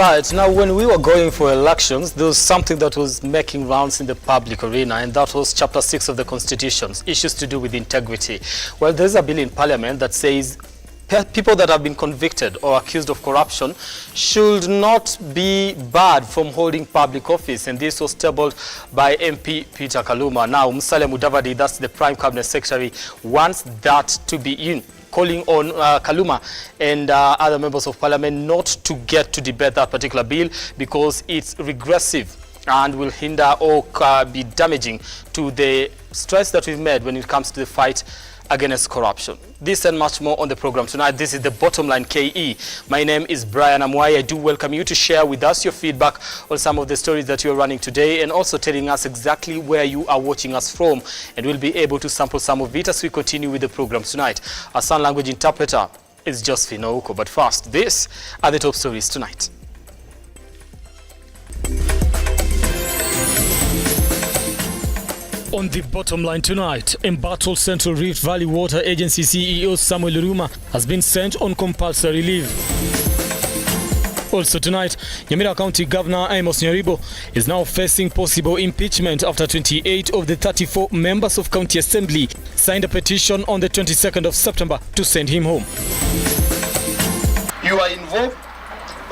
right, now when we were going for elections, there was something that was making rounds in the public arena, and that was Chapter 6 of the Constitution, issues to do with integrity. Well, there's a bill in Parliament that says people that have been convicted or accused of corruption should not be barred from holding public office, and this was tabled by MP Peter Kaluma. Now, Musalia Mudavadi, that's the Prime Cabinet Secretary, wants that to be in, calling on Kaluma and other members of Parliament not to get to debate that particular bill because it's regressive and will hinder or be damaging to the strides that we've made when it comes to the fight against corruption. This and much more on the program tonight. This is the Bottom Line KE. My name is Brian Amwai. I do welcome you to share with us your feedback on some of the stories that you're running today, and also telling us exactly where you are watching us from, and we'll be able to sample some of it as we continue with the program tonight. Our sign language interpreter is Josephine Ouko. But first, these are the top stories tonight. On the Bottom Line tonight, embattled Central Rift Valley Water Agency CEO Samuel Luruma has been sent on compulsory leave. Also tonight, Nyamira County Governor Amos Nyaribo is now facing possible impeachment after 28 of the 34 members of County Assembly signed a petition on the 22nd of September to send him home. You are involved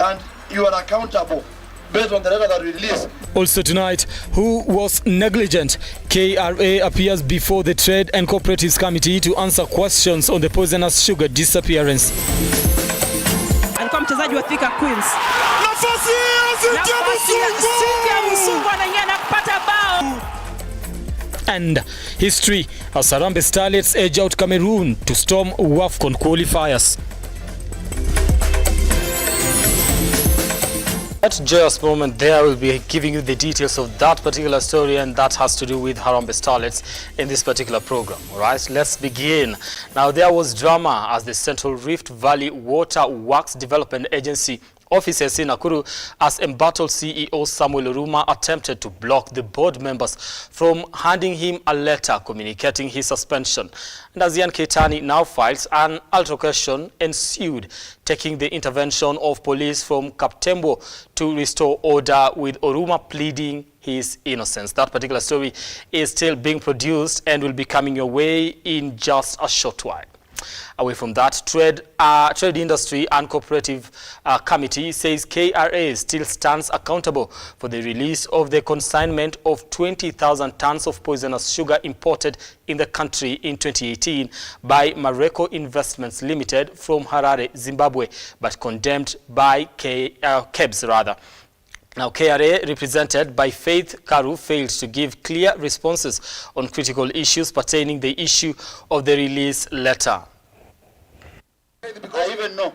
and you are accountable based on the letter that we released. Also tonight, who was negligent? KRA appears before the Trade and Cooperatives Committee to answer questions on the poisonous sugar disappearance. Alikuwa mchezaji wa Thika Queens. Nafasi ya Musungu anaingia na kupata bao. And history, as Harambee Starlets edge out Cameroon to storm WAFCON qualifiers. At joyous moment there, we'll be giving you the details of that particular story, and that has to do with Harambee Starlets in this particular program. All right, let's begin. Now, there was drama as the Central Rift Valley Water Works Development Agency officers in Nakuru, as embattled CEO Samuel Luruma attempted to block the board members from handing him a letter communicating his suspension. And as Ian Keitani now files, an altercation ensued, taking the intervention of police from Kaptembo to restore order, with Oruma pleading his innocence. That particular story is still being produced and will be coming your way in just a short while. Away from that, Trade Industry and Cooperative Committee says KRA still stands accountable for the release of the consignment of 20,000 tons of poisonous sugar imported in the country in 2018 by Mareko Investments Limited from Harare, Zimbabwe, but condemned by KEBS rather. Now, KRA, represented by Faith Karu, failed to give clear responses on critical issues pertaining the issue of the release letter. I even know.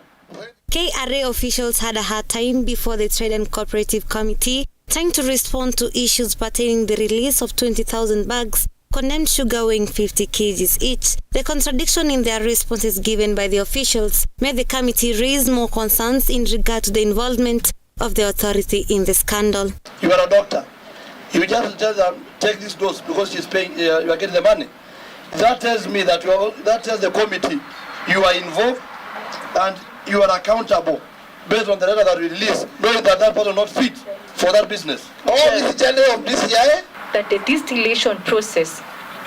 KRA officials had a hard time before the Trade and Cooperative Committee trying to respond to issues pertaining the release of 20,000 bags condemned sugar weighing 50 kgs each. The contradiction in their responses given by the officials made the committee raise more concerns in regard to the involvement of the authority in the scandal. You are a doctor. You just tell them, take this dose because she's paying, you are getting the money. That tells me that that tells the committee you are involved and you are accountable based on the letter that we released, knowing that that person not fit for that business. That the distillation process,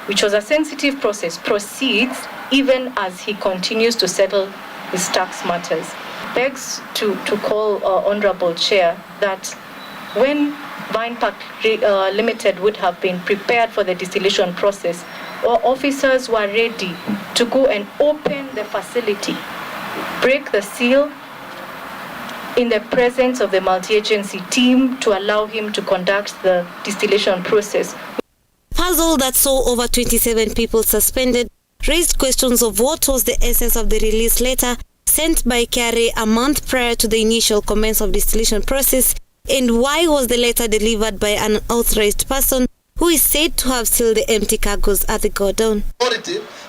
which was a sensitive process, proceeds even as he continues to settle his tax matters. Begs to call Honorable Chair that when Vine Park Limited would have been prepared for the distillation process, our officers were ready to go and open the facility, break the seal in the presence of the multi-agency team to allow him to conduct the distillation process. Puzzle that saw over 27 people suspended raised questions of what was the essence of the release letter sent by KRA a month prior to the initial commence of distillation process, and why was the letter delivered by an unauthorized person who is said to have sealed the empty cargoes at the godown.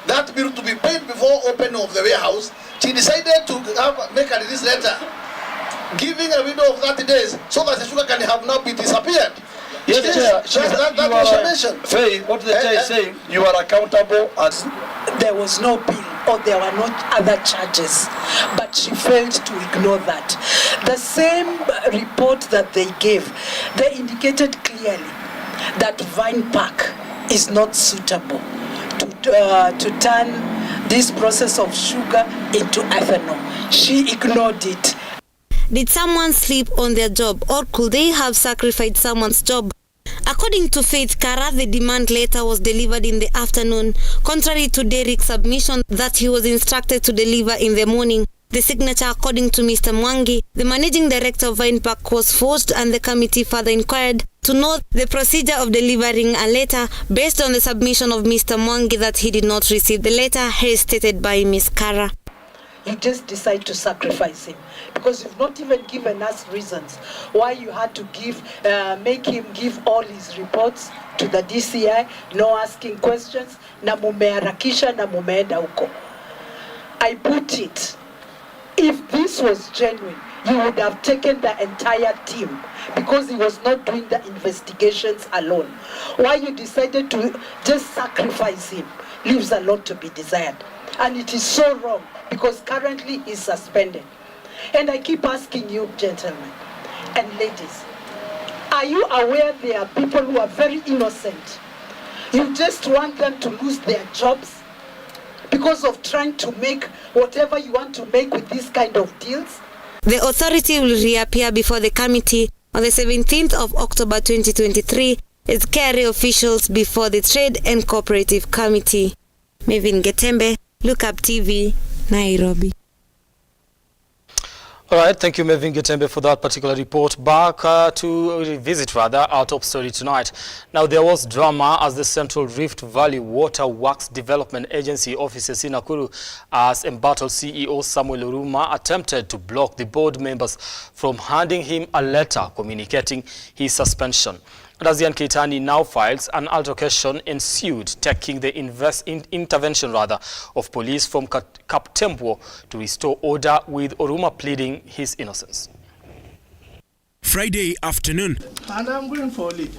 That bill to be paid before opening of the warehouse, she decided to make a release letter, giving a window of 30 days so that the sugar can have now been disappeared. Yes, Chair. That was mentioned. Faith, what the Chair is saying, you are accountable as... There was no bill or there were not other charges, but she failed to ignore that. The same report that they gave, they indicated clearly that Vine Park is not suitable to turn this process of sugar into ethanol. She ignored it. Did someone sleep on their job, or could they have sacrificed someone's job? According to Faith Kara, the demand letter was delivered in the afternoon, contrary to Derek's submission that he was instructed to deliver in the morning. The signature, according to Mr. Mwangi, the managing director of Vine Park, was forged, and the committee further inquired to know the procedure of delivering a letter based on the submission of Mr. Mwangi that he did not receive the letter, as stated by Ms. Kara. You just decide to sacrifice him because you've not even given us reasons why you had to make him give all his reports to the DCI, no asking questions, na mumeharakisha na mumeenda huko. I put it, if this was genuine, you would have taken the entire team because he was not doing the investigations alone. Why you decided to just sacrifice him leaves a lot to be desired. And it is so wrong because currently he's suspended. And I keep asking you, gentlemen and ladies, are you aware there are people who are very innocent? You just want them to lose their jobs because of trying to make whatever you want to make with these kind of deals? The authority will reappear before the committee on the 17th of October 2023 as KRA officials before the Trade and Cooperative Committee. Mevin Getembe, Lookuptv, Nairobi. All right, thank you, Mevin Getembe, for that particular report. Back to revisit, our top story tonight. Now, there was drama as the Central Rift Valley Water Works Development Agency offices in Nakuru as embattled CEO Samuel Oruma attempted to block the board members from handing him a letter communicating his suspension. Razian Keitani now files an altercation ensued, taking the intervention of police from Kaptembwo to restore order, with Oruma pleading his innocence. Friday afternoon. And I'm going for leave.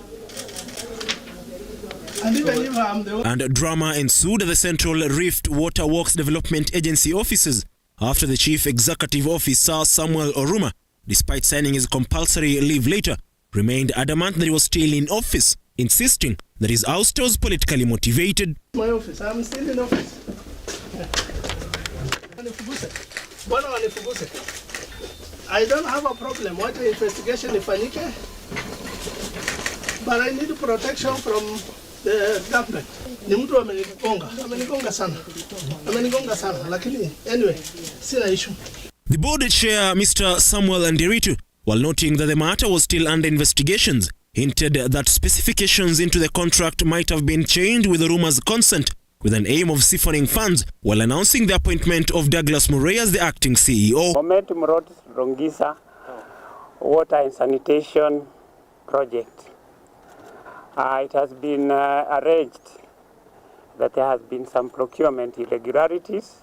And even if I'm the... And drama ensued at the Central Rift Water Works Development Agency offices after the Chief Executive Officer Samuel Oruma, despite signing his compulsory leave later, remained adamant that he was still in office, insisting that his ouster was politically motivated. My office, I'm still in office. I don't have a problem. What the investigation ifanyike, but I need protection from the government. Ni mtu amenigonga sana, lakini anyway, sina issue. The board chair, Mr. Samuel Nderitu, while noting that the matter was still under investigations, hinted that specifications into the contract might have been changed with Oruma's consent, with an aim of siphoning funds, while announcing the appointment of Douglas Murray as the acting CEO. Momentum Road Rongisa Water and Sanitation Project. It has been alleged that there has been some procurement irregularities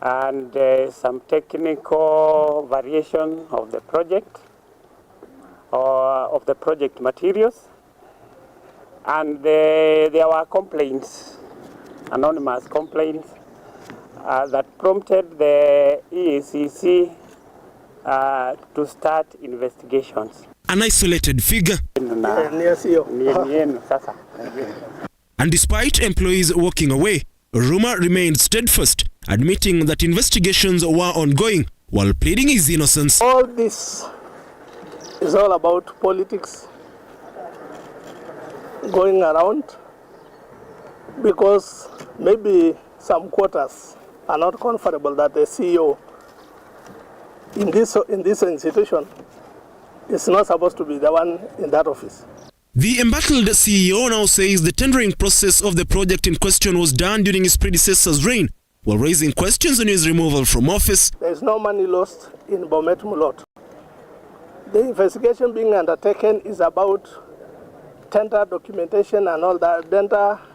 and some technical variation of the project or of the project materials, and there were complaints, anonymous complaints, that prompted the EACC to start investigations. An isolated figure. And despite employees walking away, Oruma remained steadfast, admitting that investigations were ongoing while pleading his innocence. All this is all about politics going around, because maybe some quarters are not comfortable that the CEO in this institution is not supposed to be the one in that office. The embattled CEO now says the tendering process of the project in question was done during his predecessor's reign, while raising questions on his removal from office. There is no money lost in Bomet Mulot. The investigation being undertaken is about tender documentation and all that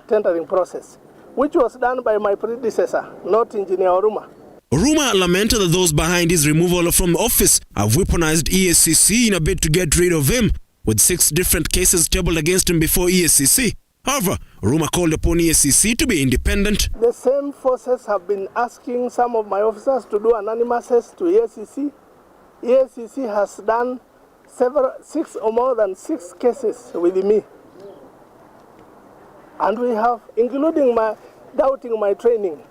tendering process, which was done by my predecessor, not Engineer Oruma. Oruma lamented that those behind his removal from office have weaponized EACC in a bid to get rid of him, with 6 different cases tabled against him before EACC. However, Oruma called upon EACC to be independent. The same forces have been asking some of my officers to do anonymouses to EACC, EACC has done 6 or more than 6 cases with me. And we have, including my doubting my training.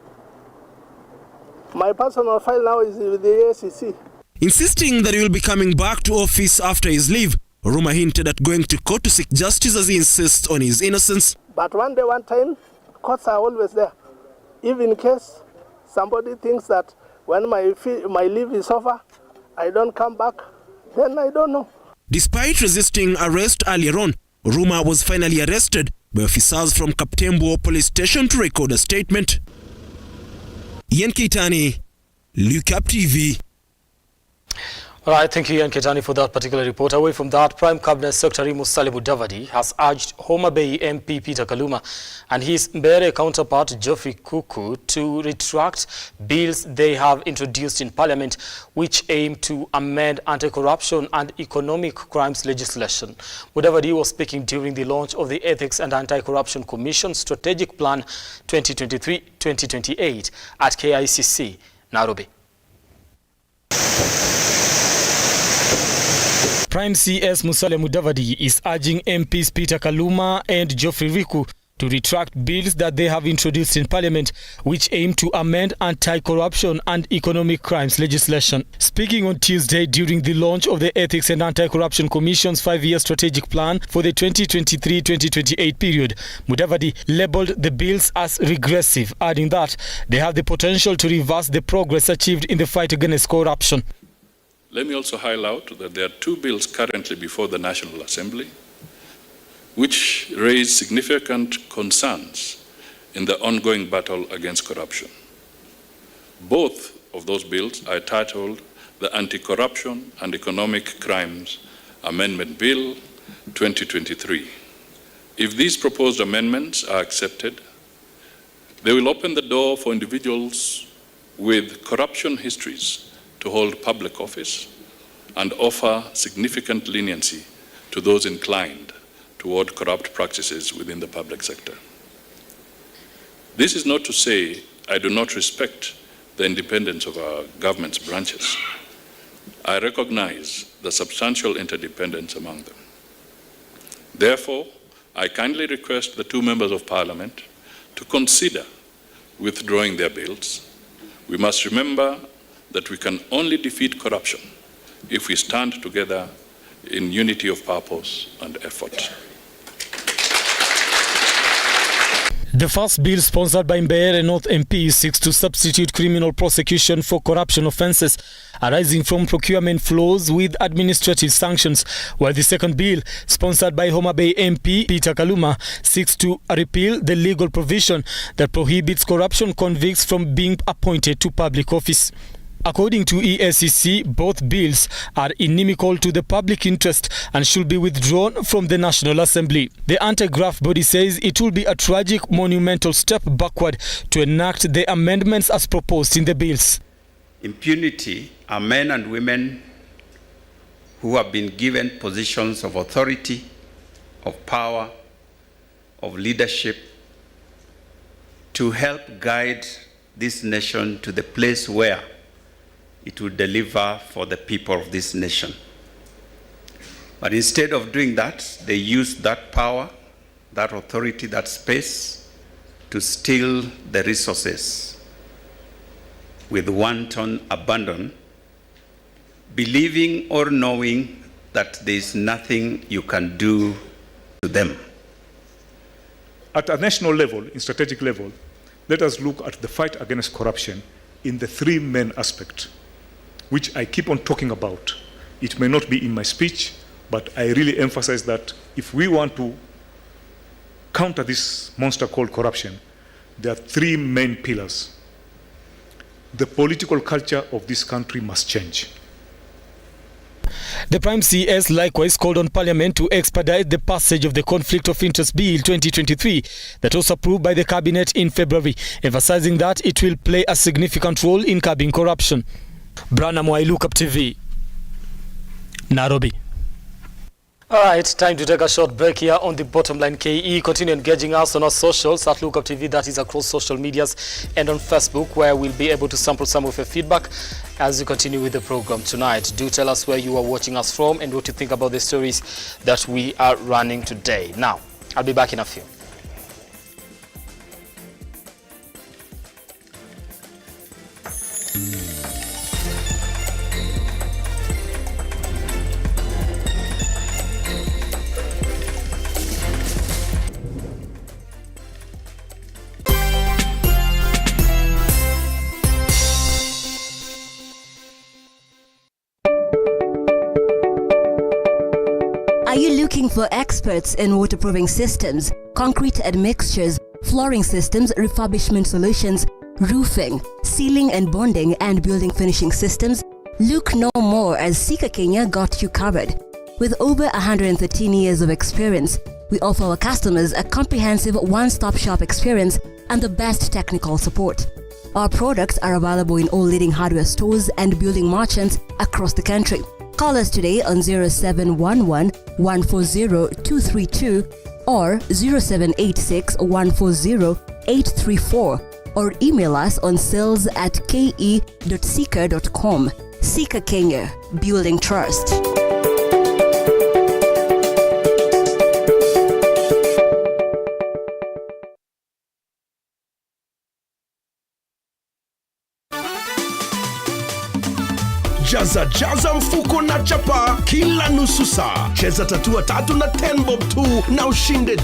My personal file now is with the EACC. Insisting that he will be coming back to office after his leave, Oruma hinted at going to court to seek justice as he insists on his innocence. But one day, one time, courts are always there. If in case somebody thinks that when my leave is over, I don't come back, then I don't know. Despite resisting arrest earlier on, Oruma was finally arrested by officers from Kaptembwo police station to record a statement. Ian Keitani, Lookuptv. All right, thank you, Ian Ketani, for that particular report. Away from that, Prime Cabinet Secretary Musalia Mudavadi has urged Homa Bay MP Peter Kaluma and his Mbeere counterpart Geoffrey Kuku to retract bills they have introduced in Parliament which aim to amend anti-corruption and economic crimes legislation. Mudavadi was speaking during the launch of the Ethics and Anti-Corruption Commission Strategic Plan 2023-2028 at KICC, Nairobi. Prime CS Musalia Mudavadi is urging MPs Peter Kaluma and Geoffrey Riku to retract bills that they have introduced in Parliament which aim to amend anti-corruption and economic crimes legislation. Speaking on Tuesday during the launch of the Ethics and Anti-Corruption Commission's 5-year strategic plan for the 2023-2028 period, Mudavadi labelled the bills as regressive, adding that they have the potential to reverse the progress achieved in the fight against corruption. Let me also highlight that there are 2 bills currently before the National Assembly which raise significant concerns in the ongoing battle against corruption. Both of those bills are titled the Anti-Corruption and Economic Crimes Amendment Bill 2023. If these proposed amendments are accepted, they will open the door for individuals with corruption histories to hold public office and offer significant leniency to those inclined toward corrupt practices within the public sector. This is not to say I do not respect the independence of our government's branches. I recognize the substantial interdependence among them. Therefore, I kindly request the 2 members of Parliament to consider withdrawing their bills. We must remember that we can only defeat corruption if we stand together in unity of purpose and effort. The first bill, sponsored by Mbeere North MP, seeks to substitute criminal prosecution for corruption offences arising from procurement flows with administrative sanctions, while the second bill, sponsored by Homa Bay MP Peter Kaluma, seeks to repeal the legal provision that prohibits corruption convicts from being appointed to public office. According to EACC, both bills are inimical to the public interest and should be withdrawn from the National Assembly. The anti-graft body says it will be a tragic, monumental step backward to enact the amendments as proposed in the bills. Impunity are men and women who have been given positions of authority, of power, of leadership to help guide this nation to the place where it will deliver for the people of this nation. But instead of doing that, they use that power, that authority, that space to steal the resources with wanton abandon, believing or knowing that there is nothing you can do to them. At a national level, in strategic level, let us look at the fight against corruption in the 3 main aspects, which I keep on talking about. It may not be in my speech, but I really emphasize that if we want to counter this monster called corruption, there are 3 main pillars. The political culture of this country must change. The Prime CS likewise called on Parliament to expedite the passage of the Conflict of Interest Bill 2023 that was approved by the Cabinet in February, emphasizing that it will play a significant role in curbing corruption. Brana Mwai, Lookuptv, Nairobi. All right, time to take a short break here on the Bottom Line KE. Continue engaging us on our socials at Lookuptv, that is across social medias, and on Facebook, where we'll be able to sample some of your feedback as you continue with the program tonight. Do tell us where you are watching us from and what you think about the stories that we are running today. Now, I'll be back in a few. Are you looking for experts in waterproofing systems, concrete admixtures, flooring systems, refurbishment solutions, roofing, sealing and bonding, and building finishing systems? Look no more, as Sika Kenya got you covered. With over 113 years of experience, we offer our customers a comprehensive one-stop shop experience and the best technical support. Our products are available in all leading hardware stores and building merchants across the country. Call us today on 0711 140 232 or 0786 140 834 or email us on sales@ke.sika.com. Sika Kenya, building trust. Jaza mfuko na chapa kila nusu saa. Cheza tatua 3 na 10 bob 2 na ushinde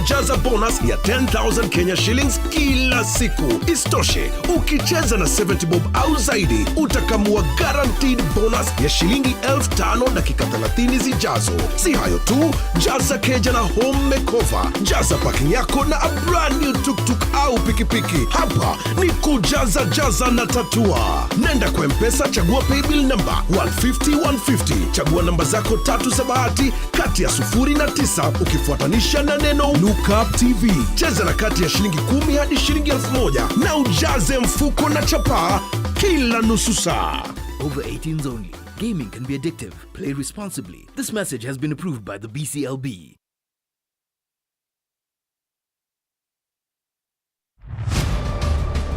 jaza bonus ya 10,000 Kenya shillings kila siku. Istoshe, ukicheza na 70 bob au zaidi, utakamua guaranteed bonus ya shilingi 5,000 dakika 30 zijazo. Si hayo tu, jaza keja na home makeover. Jaza parking yako na a brand new tuk-tuk au pikipiki. Hapa ni kujaza na tatua. Nenda kwa M-Pesa, chagua paybill number 150 chagua namba zako 3 za bahati kati ya 0 na 9 ukifuatanisha na neno Lookuptv. Cheza na kati ya shilingi 10 hadi shilingi 1,000 na ujaze mfuko na chapa kila nusu saa. Over 18s only. Gaming can be addictive. Play responsibly. This message has been approved by the BCLB.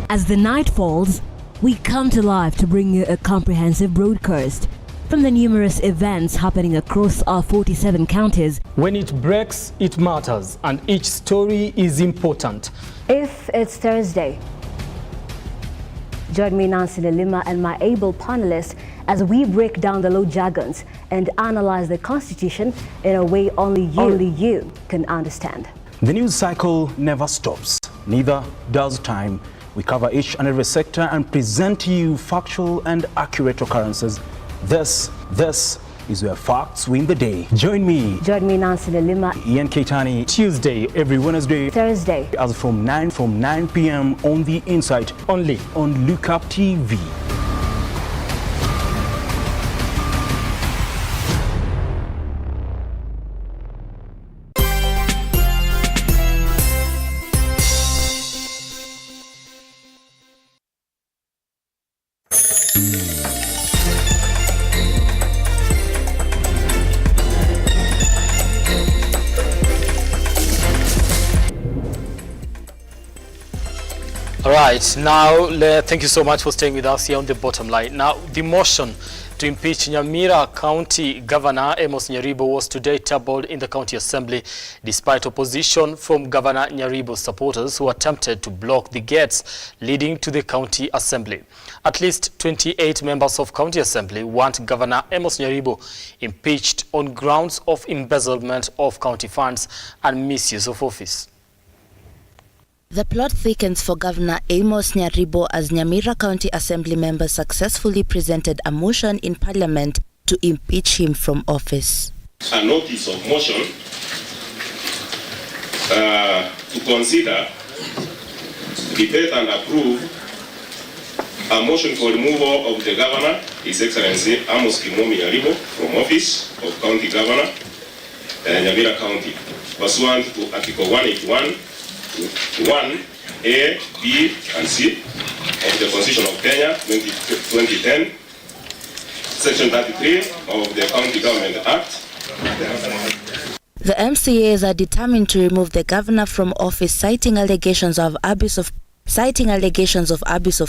As the night falls, we come to life to bring you a comprehensive broadcast from the numerous events happening across our 47 counties. When it breaks, it matters, and each story is important. If it's Thursday, join me, Nancy Lima, and my able panelists as we break down the law jargons and analyze the Constitution in a way only you can understand. The news cycle never stops, neither does time. We cover each and every sector and present to you factual and accurate occurrences. This is where facts win the day. Join me, Nancy Lima, Ian Keitani, Tuesday, every Wednesday, Thursday, as from 9 p.m. on The Insight, only on Lookuptv. All right, now thank you so much for staying with us here on The Bottom Line. Now, the motion to impeach Nyamira County Governor Amos Nyaribo was today tabled in the County Assembly, despite opposition from Governor Nyaribo's supporters who attempted to block the gates leading to the County Assembly. At least 28 members of County Assembly want Governor Amos Nyaribo impeached on grounds of embezzlement of county funds and misuse of office. The plot thickens for Governor Amos Nyaribo as Nyamira County Assembly members successfully presented a motion in Parliament to impeach him from office. A notice of motion to consider, debate and approve a motion for removal of the Governor, His Excellency Amos Nyaribo, from office of County Governor, Nyamira County, pursuant to Article 181, 1A, B, and C of the Constitution of Kenya 2010, Section 33 of the County Government Act The MCAs are determined to remove the governor from office, citing allegations of abuse of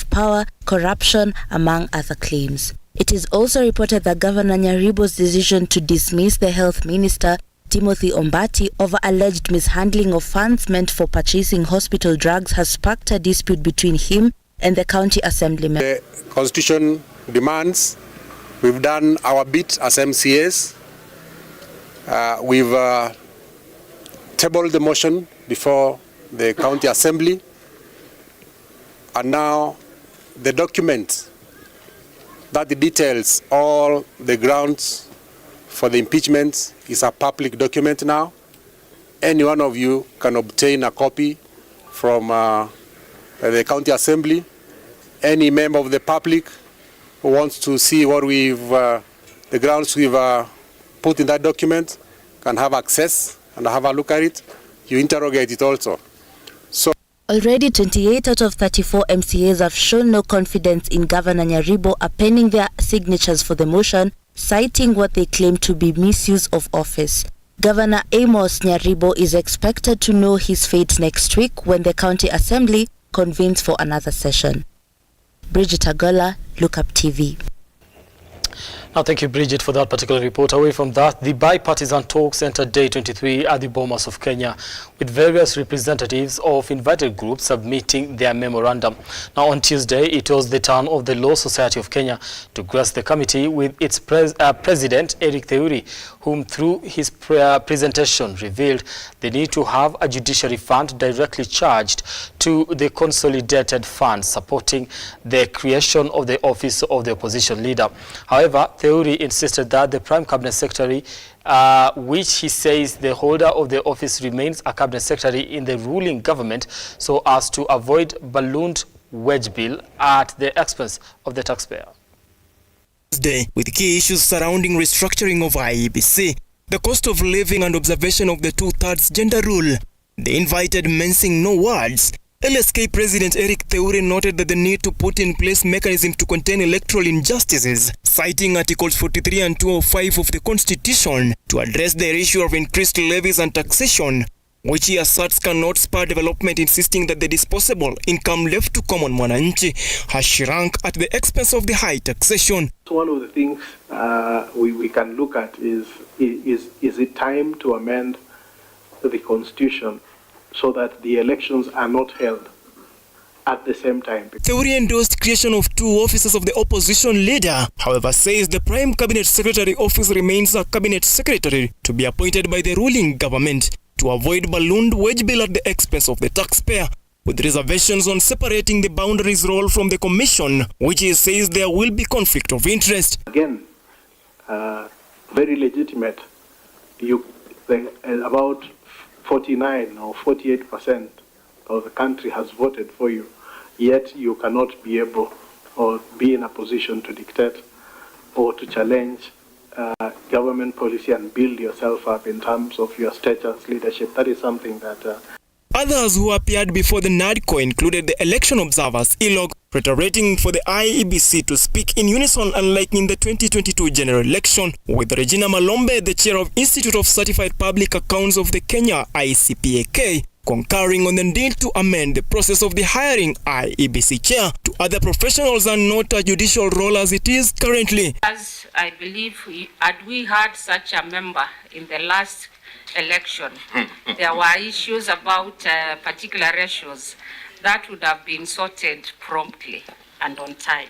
power, corruption, among other claims. It is also reported that Governor Nyaribo's decision to dismiss the health minister, Timothy Ombati, over alleged mishandling of funds meant for purchasing hospital drugs has sparked a dispute between him and the county assemblyman. The constitution demands, we've done our bit as MCAs. We've tabled the motion before the county assembly, and now the document that details all the grounds for the impeachment is a public document now. Any one of you can obtain a copy from the county assembly. Any member of the public who wants to see what the grounds we've put in that document can have access and have a look at it. You interrogate it also. So already 28 out of 34 MCAs have shown no confidence in Governor Nyaribo, appending their signatures for the motion, citing what they claim to be misuse of office. Governor Amos Nyaribo is expected to know his fate next week when the county assembly convenes for another session. Bridget Agola, Lookuptv. Now, thank you, Bridget, for that particular report. Away from that, the bipartisan talks entered day 23 at the Bomas of Kenya, with various representatives of invited groups submitting their memorandum. Now, on Tuesday, it was the turn of the Law Society of Kenya to grace the committee with its president, Eric Theuri, whom through his presentation revealed the need to have a judiciary fund directly charged to the consolidated fund supporting the creation of the office of the opposition leader. However, Theuri insisted that the Prime Cabinet Secretary, which he says the holder of the office remains a Cabinet Secretary in the ruling government, so as to avoid ballooned wage bill at the expense of the taxpayer. With key issues surrounding restructuring of IEBC, the cost of living and observation of the 2/3 gender rule, the invited mensing no words. LSK President Eric Theuri noted that the need to put in place mechanisms to contain electoral injustices, citing Articles 43 and 205 of the Constitution to address the issue of increased levies and taxation, which he asserts cannot spur development, insisting that the disposable income left to common mwananchi has shrunk at the expense of the high taxation. So one of the things we can look at is it time to amend the Constitution so that the elections are not held at the same time. Theuri endorsed creation of 2 offices of the opposition leader, however says the Prime Cabinet Secretary office remains a Cabinet Secretary to be appointed by the ruling government to avoid ballooned wage bill at the expense of the taxpayer, with reservations on separating the boundaries role from the commission, which he says there will be conflict of interest. Again, very legitimate. About 49 or 48% of the country has voted for you, yet you cannot be able or be in a position to dictate or to challenge government policy and build yourself up in terms of your status, leadership. That is something that... Others who appeared before the NADCO included the election observers, ILOG, reiterating for the IEBC to speak in unison unlike in the 2022 general election, with Regina Malombe, the chair of Institute of Certified Public Accounts of the Kenya ICPAK, concurring on the need to amend the process of the hiring IEBC chair to other professionals and not a judicial role as it is currently. As I believe, had we had such a member in the last election, there were issues about particular ratios that would have been sorted promptly and on time.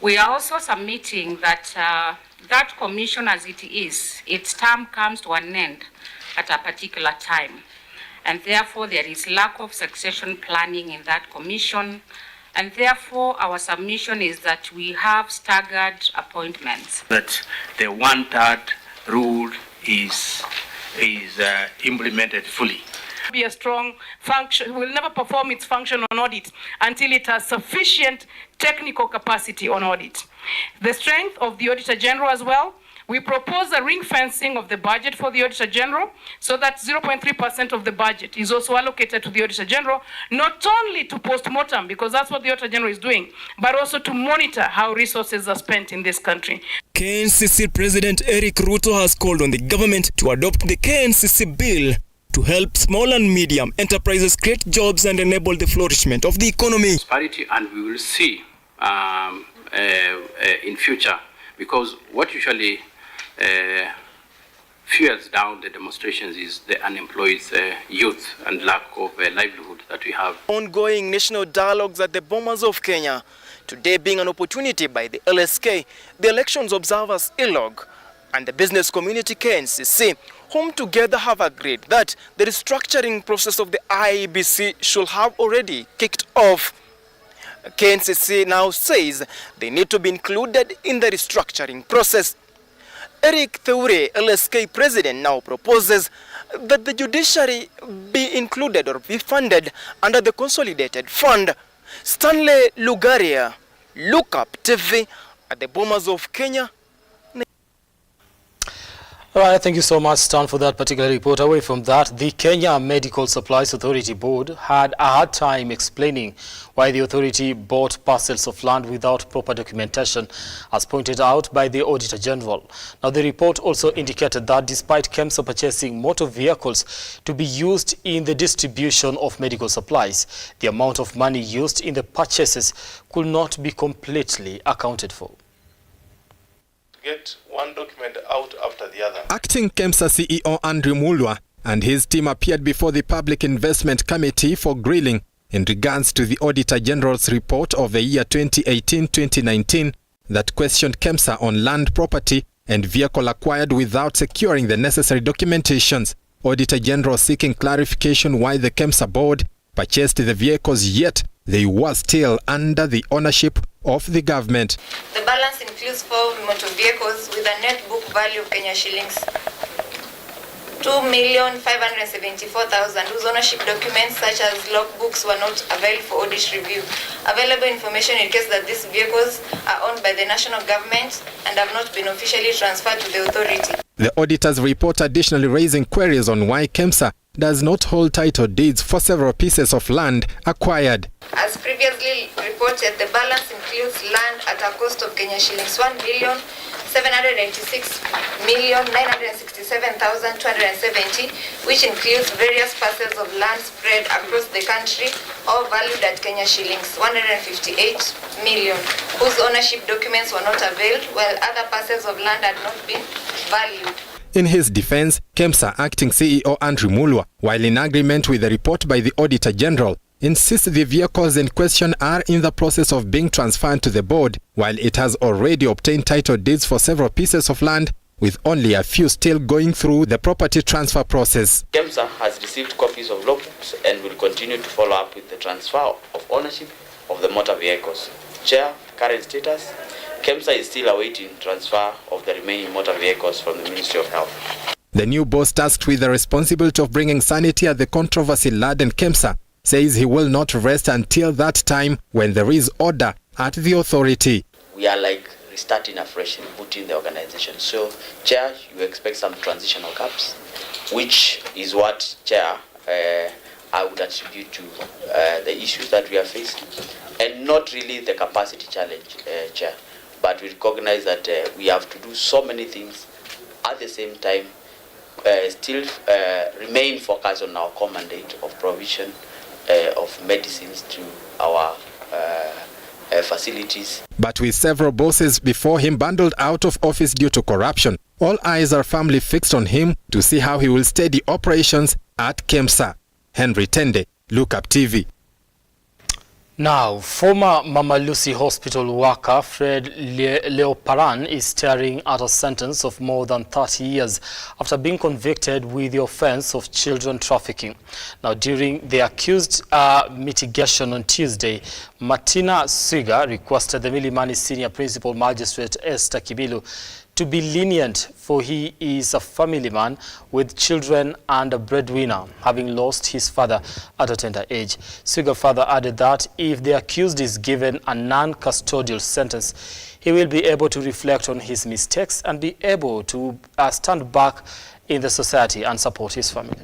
We are also submitting that that commission as it is, its term comes to an end at a particular time. And therefore there is lack of succession planning in that commission. And therefore our submission is that we have staggered appointments. That the 1/3 rule is implemented fully. Be a strong function, will never perform its function on audit until it has sufficient technical capacity on audit. The strength of the Auditor General as well, we propose a ring fencing of the budget for the Auditor General so that 0.3% of the budget is also allocated to the Auditor General, not only to post-mortem, because that's what the Auditor General is doing, but also to monitor how resources are spent in this country. KNCC President Eric RUTO has called on the government to adopt the KNCC bill to help small and medium enterprises create jobs and enable the flourishment of the economy. Prosperity, and we will see in future, because what usually fuels down the demonstrations is the unemployed youth and lack of livelihood that we have. Ongoing national dialogues at the Bomas of Kenya, today being an opportunity by the LSK, the Elections Observers ILOG, and the business community KNCC, whom together have agreed that the restructuring process of the IEBC should have already kicked off. KNCC now says they need to be included in the restructuring process. Eric Theure, LSK president, now proposes that the judiciary be included or be funded under the consolidated fund. Stanley Lugaria, Lookuptv at the Bomas of Kenya. All right, thank you so much, Stan, for that particular report. Away from that, the Kenya Medical Supplies Authority Board had a hard time explaining why the authority bought parcels of land without proper documentation, as pointed out by the Auditor General. Now, the report also indicated that despite KEMSA purchasing motor vehicles to be used in the distribution of medical supplies, the amount of money used in the purchases could not be completely accounted for. Get one document out after the other. Acting KEMSA CEO Andrew Mulwa and his team appeared before the Public Investment Committee for grilling in regards to the Auditor General's report of the year 2018-2019 that questioned KEMSA on land property and vehicle acquired without securing the necessary documentations. Auditor General seeking clarification why the KEMSA board purchased the vehicles, yet they were still under the ownership of the government. The balance includes 4 motor vehicles with a net book value of Kenya shillings 2,574,000, whose ownership documents such as logbooks were not available for audit review. Available information indicates that these vehicles are owned by the national government and have not been officially transferred to the authority. The auditor's report additionally raising queries on why KEMSA does not hold title deeds for several pieces of land acquired. As previously reported, the balance includes land at a cost of Kenya shillings 1,786,967,270, which includes various parcels of land spread across the country, all valued at Kenya shillings 158 million, whose ownership documents were not availed, while other parcels of land had not been valued. In his defense, KEMSA acting CEO Andrew Mulwa, while in agreement with the report by the Auditor General, insists the vehicles in question are in the process of being transferred to the board, while it has already obtained title deeds for several pieces of land, with only a few still going through the property transfer process. KEMSA has received copies of logbooks and will continue to follow up with the transfer of ownership of the motor vehicles. Chair, current status, KEMSA is still awaiting transfer of the remaining motor vehicles from the Ministry of Health. The new boss tasked with the responsibility of bringing sanity at the controversy-laden KEMSA says he will not rest until that time when there is order at the authority. We are like restarting afresh and putting the organization. So, Chair, you expect some transitional gaps, which is what, Chair, I would attribute to the issues that we are facing, and not really the capacity challenge, Chair. But we recognize that we have to do so many things at the same time, still remain focused on our core mandate of provision of medicines to our facilities. But with several bosses before him bundled out of office due to corruption, all eyes are firmly fixed on him to see how he will steady operations at KEMSA. Henry Tende, Lookuptv. Now, former Mama Lucy Hospital worker Fred Leoparan is staring at a sentence of more than 30 years after being convicted with the offense of children trafficking. Now, during the accused mitigation on Tuesday, Martina Swiga requested the Milimani Senior Principal Magistrate Esther Kibilu to be lenient, for he is a family man with children and a breadwinner, having lost his father at a tender age. Swiga further added that if the accused is given a non-custodial sentence, he will be able to reflect on his mistakes and be able to stand back in the society and support his family.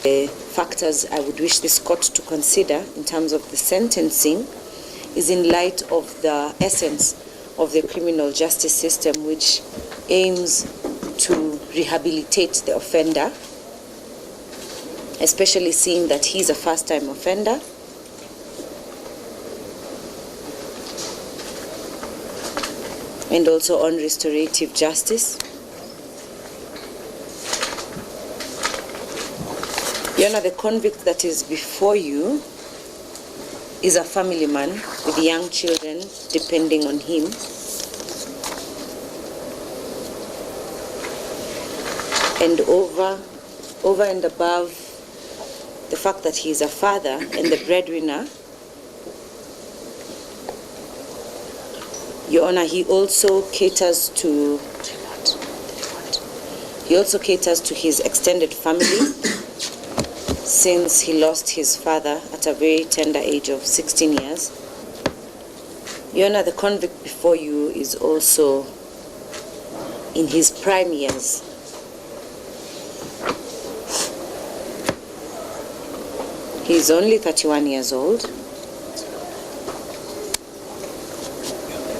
The factors I would wish this court to consider in terms of the sentencing is in light of the essence of the criminal justice system, which aims to rehabilitate the offender, especially seeing that he's a first-time offender. And also on restorative justice. Your Honor, the convict that is before you is a family man with young children depending on him. And over and above the fact that he is a father and the breadwinner, Your Honor, he also caters to his extended family since he lost his father at a very tender age of 16 years. Your Honor, the convict before you is also in his prime years. He's only 31 years old,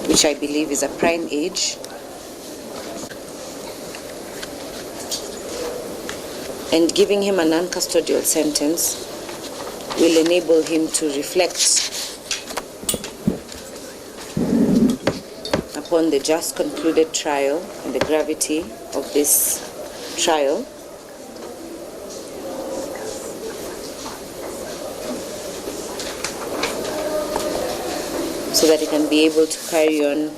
which I believe is a prime age. And giving him a non-custodial sentence will enable him to reflect upon the just concluded trial and the gravity of this trial. So that he can be able to carry on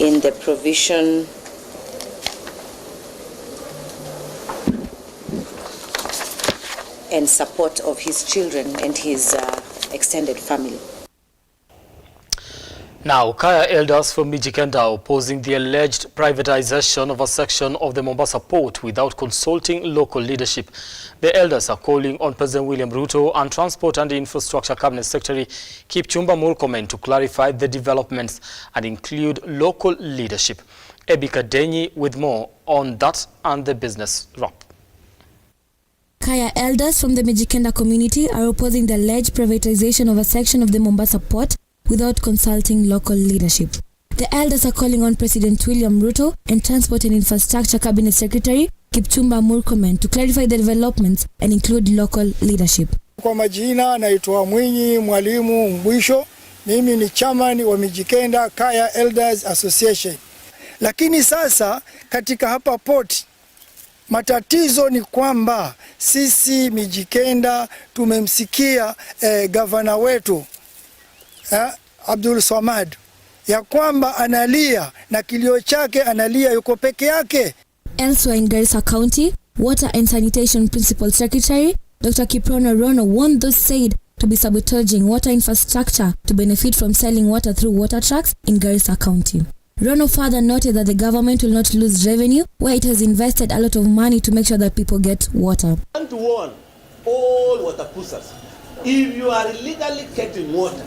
in the provision and support of his children and his extended family. Now, Kaya elders from Mijikenda are opposing the alleged privatization of a section of the Mombasa port without consulting local leadership. The elders are calling on President William RUTO and Transport and Infrastructure Cabinet Secretary Kipchumba Murkomen to clarify the developments and include local leadership. Ebika Denyi with more on that and the business wrap. Kaya elders from the Mijikenda community are opposing the alleged privatization of a section of the Mombasa port without consulting local leadership. The elders are calling on President William RUTO and Transport and Infrastructure Cabinet Secretary Kipchumba Murkomen to clarify the developments and include local leadership. Kwa majina naitwa Mwinyi Mwalimu Mbwisho, mimi ni chairman wa Mijikenda Kaya Elders Association. Lakini sasa katika hapa port matatizo ni kwamba sisi Mijikenda tumemsikia gavana wetu Abdul Swamad ya kwamba analia na kilio chake analia yuko peke yake. Elsewhere in Garissa County, Water and Sanitation Principal Secretary Dr. Kiprono Rono warned those said to be sabotaging water infrastructure to benefit from selling water through water trucks in Garissa County. Rono further noted that the government will not lose revenue where it has invested a lot of money to make sure that people get water. I want to warn all water pushers, if you are illegally getting water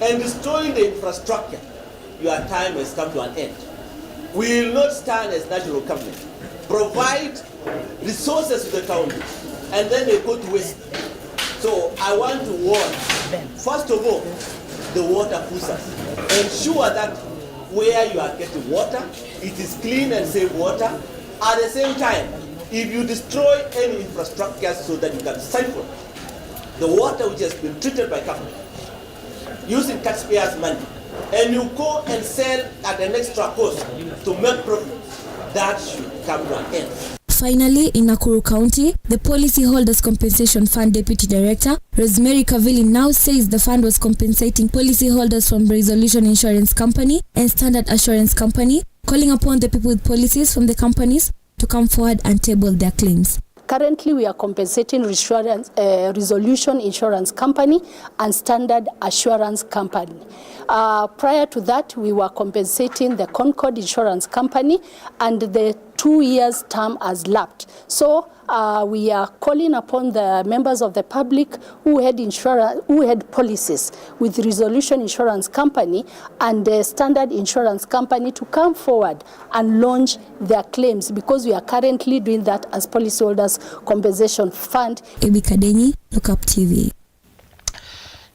and destroying the infrastructure, your time has come to an end. We will not stand as national government, provide resources to the county, and then they go to waste. So I want to warn, first of all, the water pushers. Ensure that where you are getting water, it is clean and safe water. At the same time, if you destroy any infrastructure so that you can siphon the water which has been treated by government, using taxpayers' money, and you go and sell at an extra cost to make profit, that should come to an end. Finally, in Nakuru County, the Policyholders Compensation Fund Deputy Director, Rosemary Kavili, now says the fund was compensating policyholders from Resolution Insurance Company and Standard Assurance Company, calling upon the people with policies from the companies to come forward and table their claims. Currently, we are compensating Resolution Insurance Company and Standard Assurance Company. Prior to that, we were compensating the Concord Insurance Company and the 2 years term has lapsed. So we are calling upon the members of the public who had policies with Resolution Insurance Company and the Standard Insurance Company to come forward and launch their claims, because we are currently doing that as Policyholders Compensation Fund. Ebi Kadenyi, Lookuptv.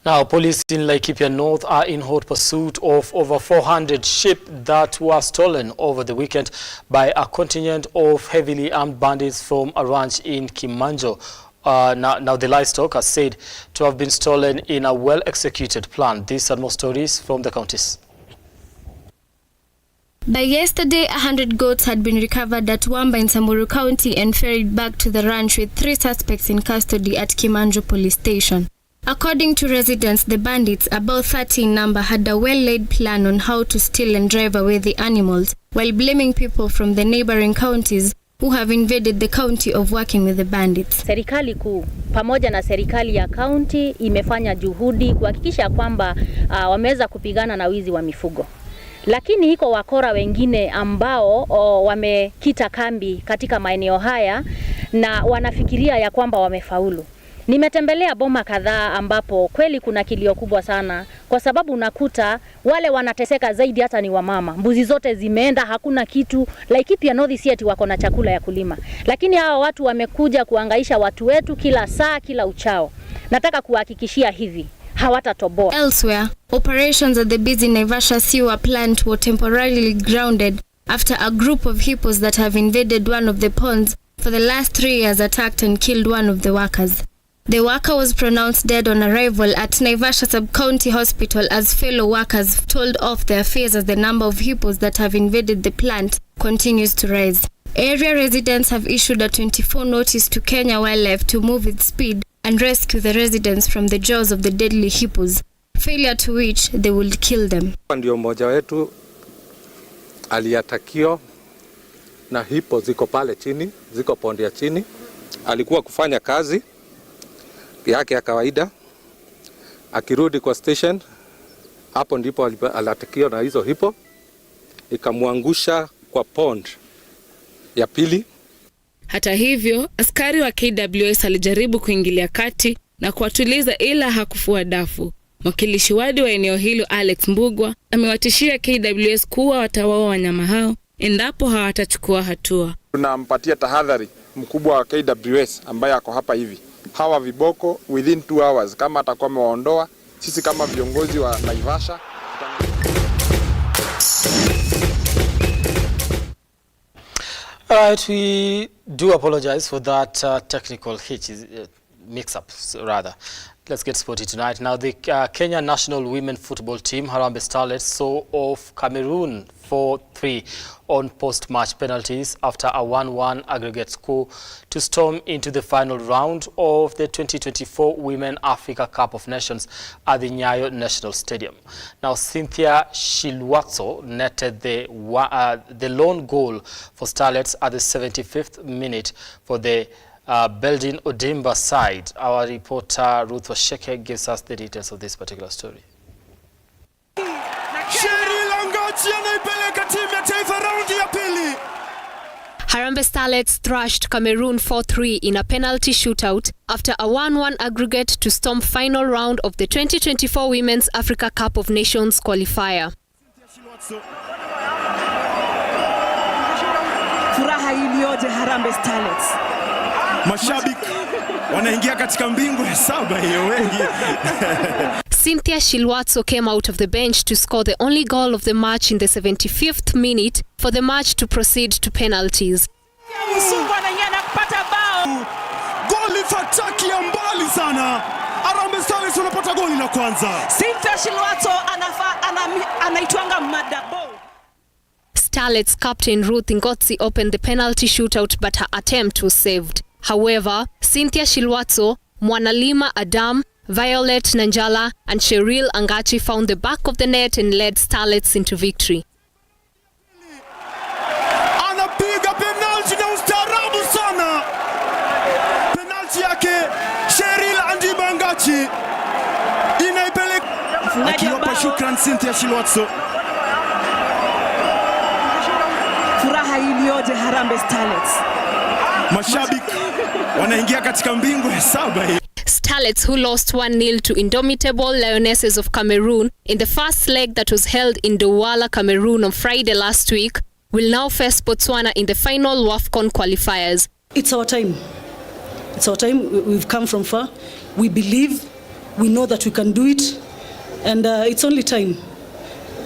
Now, police in Laikipia North are in hot pursuit of over 400 sheep that were stolen over the weekend by a contingent of heavily armed bandits from a ranch in Kimanjo. Now the livestock are said to have been stolen in a well-executed plan. These and more stories from the counties. By yesterday, 100 goats had been recovered at Wamba in Samburu County and ferried back to the ranch with 3 suspects in custody at Kimanjo Police Station. According to residents, the bandits, about 30 in number, had a well-laid plan on how to steal and drive away the animals, while blaming people from the neighboring counties who have invaded the county of working with the bandits. Serikali kuu pamoja na serikali ya county imefanya juhudi kuhakikisha kwamba wameweza kupigana na wizi wa mifugo. Lakini hiko wakora wengine ambao wamekita kambi katika maeneo haya na wanafikiria ya kwamba wamefaulu. Nimetembelea boma kadhaa ambapo kweli kuna kilio kubwa sana, kwa sababu unakuta wale wanateseka zaidi hata ni wamama. Mbuzi zote zimeenda, hakuna kitu. Laikipia North Sieti wako na chakula ya kulima. Lakini hawa watu wamekuja kuangaisha watu wetu kila saa, kila uchao. Nataka kuhakikishia hivi, hawatatoboa. Elsewhere, operations at the busy Naivasha sewer plant were temporarily grounded after a group of hippos that have invaded one of the ponds for the last 3 years attacked and killed one of the workers. The worker was pronounced dead on arrival at Naivasha Sub-County Hospital as fellow workers told off their fears as the number of hippos that have invaded the plant continues to rise. Area residents have issued a 24 notice to Kenya Wildlife to move with speed and rescue the residents from the jaws of the deadly hippos, failure to which they will kill them. Ndio mmoja wetu aliatakio na hippo ziko pale chini, ziko pondi ya chini. Alikuwa kufanya kazi yake ya kawaida, akirudi kwa station, hapo ndipo aliatakio na hizo hippo, ikamwangusha kwa pond ya pili. Hata hivyo, askari wa KWS alijaribu kuingilia kati na kuwatuliza, ila hakufua dafu. Mwakilishi wadi wa eneo hilo Alex Mbugwa amewatishia KWS kuwa watawaua wanyama hao endapo hawatachukua hatua. Tunampatia tahadhari mkubwa wa KWS ambaye ako hapa hivi. Hawa viboko within 2 hours kama atakuwa amewaondoa, sisi kama viongozi wa Naivasha. Alright, we do apologize for that technical mix-up, rather. Let's get sporty tonight. Now, the Kenya national women football team, Harambee Starlets, saw off Cameroon 4-3 on post-match penalties after a 1-1 aggregate score to storm into the final round of the 2024 Women Africa Cup of Nations at the Nyayo National Stadium. Now, Cynthia Shilwatso netted the lone goal for Starlets at the 75th minute for the Beldin Odimba side. Our reporter RUTO gives us the details of this particular story. Harambee Starlets thrashed Cameroon 4-3 in a penalty shootout after a 1-1 aggregate to storm final round of the 2024 Women's Africa Cup of Nations qualifier. Furaha iliyoje Harambee Starlets. Mashabiki wanaingia katika mbingu ya saba hiyo wengi. Cynthia Shilwatso came out of the bench to score the only goal of the match in the 75th minute for the match to proceed to penalties. Msungu anaingia na kupata bao. Goli fataki ya mbali sana. Harambee Starlets wanapata goli la kwanza. Cynthia Shilwatso anaitwanga madabo. Starlets captain Ruth Ngotsi opened the penalty shootout, but her attempt was saved. However, Cynthia Shilwatso, Mwanalima Adam, Violet Nanjala and Cheryl Angachi found the back of the net and led Starlets into victory. Anapiga penalti na ustaarabu sana. Penalti yake Cheryl Angachi inaipeleka akiwapa shukran Cynthia Shilwatso. Furaha Furaha iliyoje Harambee Starlets. Mashabiki wanaingia katika mbingu ya saba hii. Starlets, who lost 1-0 to indomitable Lionesses of Cameroon in the first leg that was held in Douala, Cameroon on Friday last week, will now face Botswana in the final WAFCON qualifiers. It's our time. It's our time. We've come from far. We believe, we know that we can do it, and it's only time.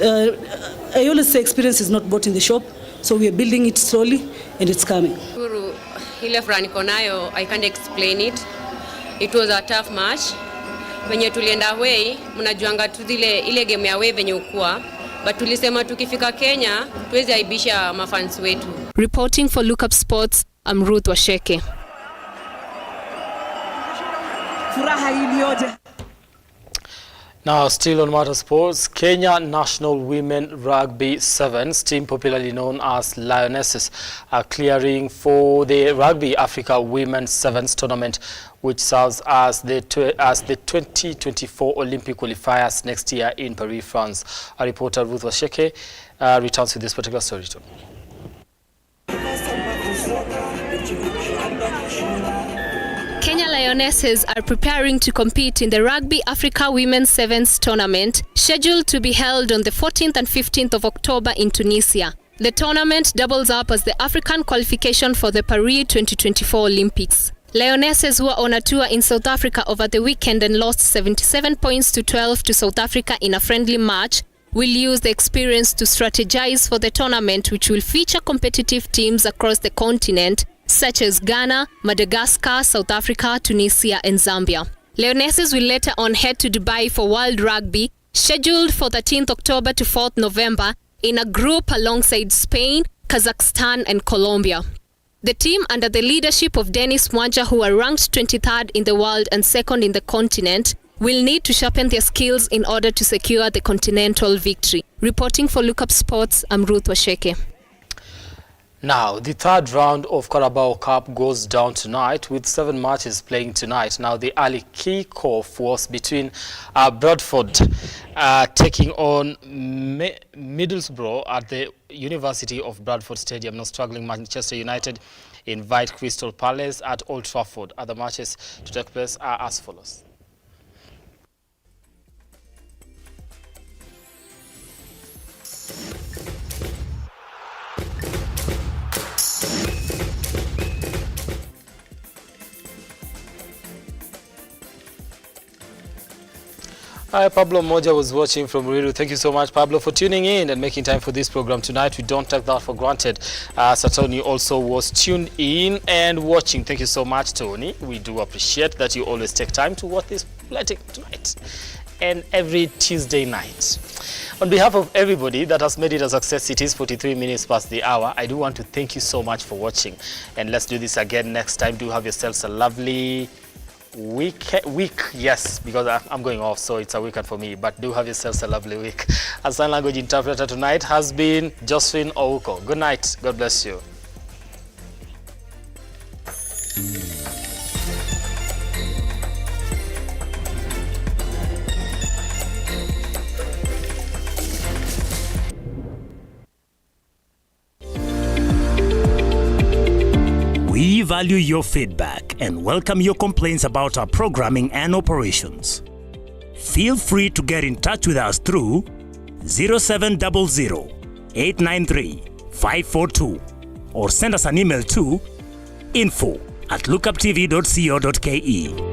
I always say experience is not bought in the shop, so we are building it slowly, and it's coming. Ile furaha niko nayo, I can't explain it. It was a tough match. Venye tulienda away, mnajuanga tu ile game ya away venye ukua, but tulisema tukifika Kenya tuweze aibisha mafans wetu. Reporting for Lookup Sports, I'm Ruth Washeke. Furaha iliyoje. Now, still on Matter Sports, Kenya National Women Rugby Sevens, team popularly known as Lionesses, are clearing for the Rugby Africa Women's Sevens tournament, which serves as the 2024 Olympic qualifiers next year in Paris, France. Our reporter Ruth Washeke returns with this particular story. Kenya Lionesses are preparing to compete in the Rugby Africa Women's Sevens tournament, scheduled to be held on the 14th and 15th of October in Tunisia. The tournament doubles up as the African qualification for the Paris 2024 Olympics. Lionesses, who are on a tour in South Africa over the weekend and lost 77 points to 12 to South Africa in a friendly match, will use the experience to strategize for the tournament, which will feature competitive teams across the continent, such as Ghana, Madagascar, South Africa, Tunisia, and Zambia. Lionesses will later on head to Dubai for World Rugby, scheduled for 13th October to 4th November, in a group alongside Spain, Kazakhstan, and Colombia. The team, under the leadership of Dennis Mwanja, who are ranked 23rd in the world and 2nd in the continent, will need to sharpen their skills in order to secure the continental victory. Reporting for Lookup Sports, I'm Ruth Washeke. Now, the third round of Carabao Cup goes down tonight with 7 matches playing tonight. Now, the early kick-off was between Bradford taking on Middlesbrough at the University of Bradford Stadium. Now, struggling Manchester United invite Crystal Palace at Old Trafford. Other matches to take place are as follows. Hi, Pablo Moja was watching from Ruiru. Thank you so much, Pablo, for tuning in and making time for this program tonight. We don't take that for granted. Tony also was tuned in and watching. Thank you so much, Tony. We do appreciate that you always take time to watch this tonight and every Tuesday night. On behalf of everybody that has made it a success, it is 43 minutes past the hour. I do want to thank you so much for watching. And let's do this again next time. Do have yourselves a lovely week, yes, because I'm going off, so it's a weekend for me, but do have yourselves a lovely week. Our sign language interpreter tonight has been Josephine Ouko. Good night. God bless you. We value your feedback and welcome your complaints about our programming and operations. Feel free to get in touch with us through 0700 893 542 or send us an email to info@lookuptv.co.ke.